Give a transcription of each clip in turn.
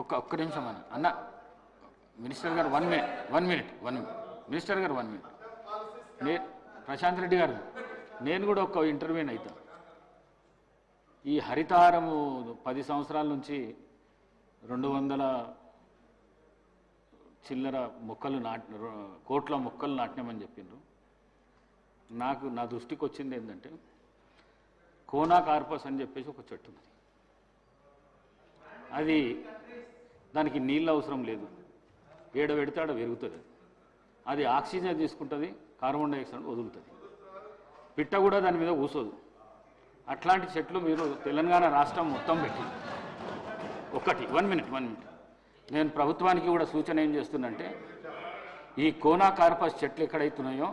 ఒక్క నిమిషం అన్న మినిస్టర్ గారు 1 మినిట్ మినిస్టర్ గారు 1 మినిట్. ప్రశాంత్ రెడ్డి గారు, నేను కూడా ఒక ఇంటర్వ్యూని అవుతా. ఈ హరితహారము 10 సంవత్సరాల నుంచి 200 చిల్లర మొక్కలు కోట్ల మొక్కలు నాటినామని చెప్పిండ్రు. నా దృష్టికి వచ్చింది ఏంటంటే కోనా కార్పస్ అని చెప్పేసి ఒక చెట్టు ఉంది. అది దానికి నీళ్ళు అవసరం లేదు, ఏడ పెడితే ఆడ పెరుగుతుంది. అది ఆక్సిజన్ తీసుకుంటుంది, కార్బన్ డైఆక్సైడ్ వదులుతుంది. పిట్ట కూడా దాని మీద కూసోదు. అట్లాంటి చెట్లు మీరు తెలంగాణ రాష్ట్రం మొత్తం పెట్టి ఒకటి 1 మినిట్ నేను ప్రభుత్వానికి కూడా సూచన ఏం చేస్తున్నంటే ఈ కోనా కార్పస్ చెట్లు ఎక్కడైతున్నాయో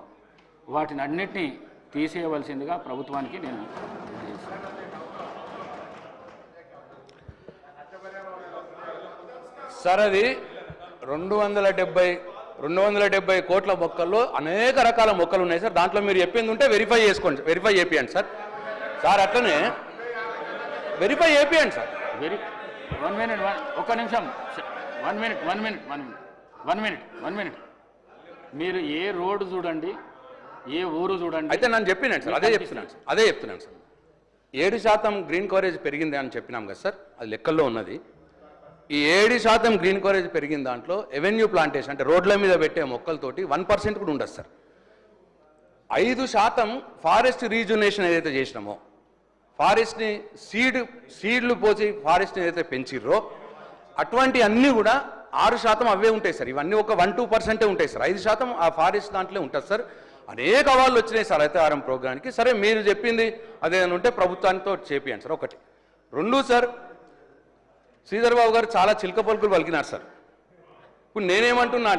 వాటిని అన్నిటినీ తీసేయవలసిందిగా ప్రభుత్వానికి నేను సార్ అది 270 కోట్ల మొక్కల్లో అనేక రకాల మొక్కలు ఉన్నాయి సార్. దాంట్లో మీరు చెప్పింది ఉంటే వెరిఫై చేసుకోండి, వెరిఫై చేపియండి సార్. అట్లనే వెరిఫై చేపియండి సార్. 1 మినిట్ ఒక్క నిమిషం 1 మినిట్. మీరు ఏ రోడ్డు చూడండి, ఏ ఊరు చూడండి. అయితే నేను చెప్పినాను సార్, అదే చెప్తున్నాను సార్. 7% గ్రీన్ కవరేజ్ పెరిగింది అని చెప్పినాం కదా సార్, అది లెక్కల్లో ఉన్నది. ఈ 7% గ్రీన్ కవరేజ్ పెరిగిన దాంట్లో ఎవెన్యూ ప్లాంటేషన్ అంటే రోడ్ల మీద పెట్టే మొక్కలతోటి 1% కూడా ఉండదు సార్. 5% ఫారెస్ట్ రీజునేషన్ ఏదైతే చేసినామో, ఫారెస్ట్ని సీడ్లు పోసి ఫారెస్ట్ని ఏదైతే పెంచిర్రో అటువంటి అన్నీ కూడా 6% అవే ఉంటాయి సార్. ఇవన్నీ ఒక 1-2% ఉంటాయి సార్. 5% ఆ ఫారెస్ట్ దాంట్లో ఉంటుంది సార్. అనేక అవార్డులు వచ్చినాయి సార్ హరితహారం ప్రోగ్రామ్కి. సరే మీరు చెప్పింది అదేదైనా ఉంటే ప్రభుత్వానితో చేపియండి సార్. 1 2 సార్, శ్రీధర్ బాబు గారు చాలా చిలక పలుకులు పలికినారు సార్. ఇప్పుడు నేనేమంటున్నా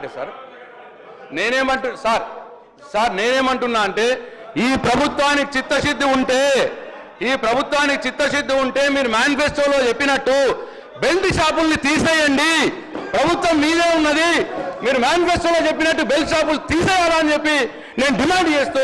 అంటే ఈ ప్రభుత్వానికి చిత్తశుద్ధి ఉంటే మీరు మేనిఫెస్టోలో చెప్పినట్టు బెల్ట్ షాపుల్ని తీసేయండి. ప్రభుత్వం మీదే ఉన్నది, మీరు మేనిఫెస్టోలో చెప్పినట్టు బెల్ట్ షాపులు తీసేయాలని చెప్పి నేను డిమాండ్ చేస్తూ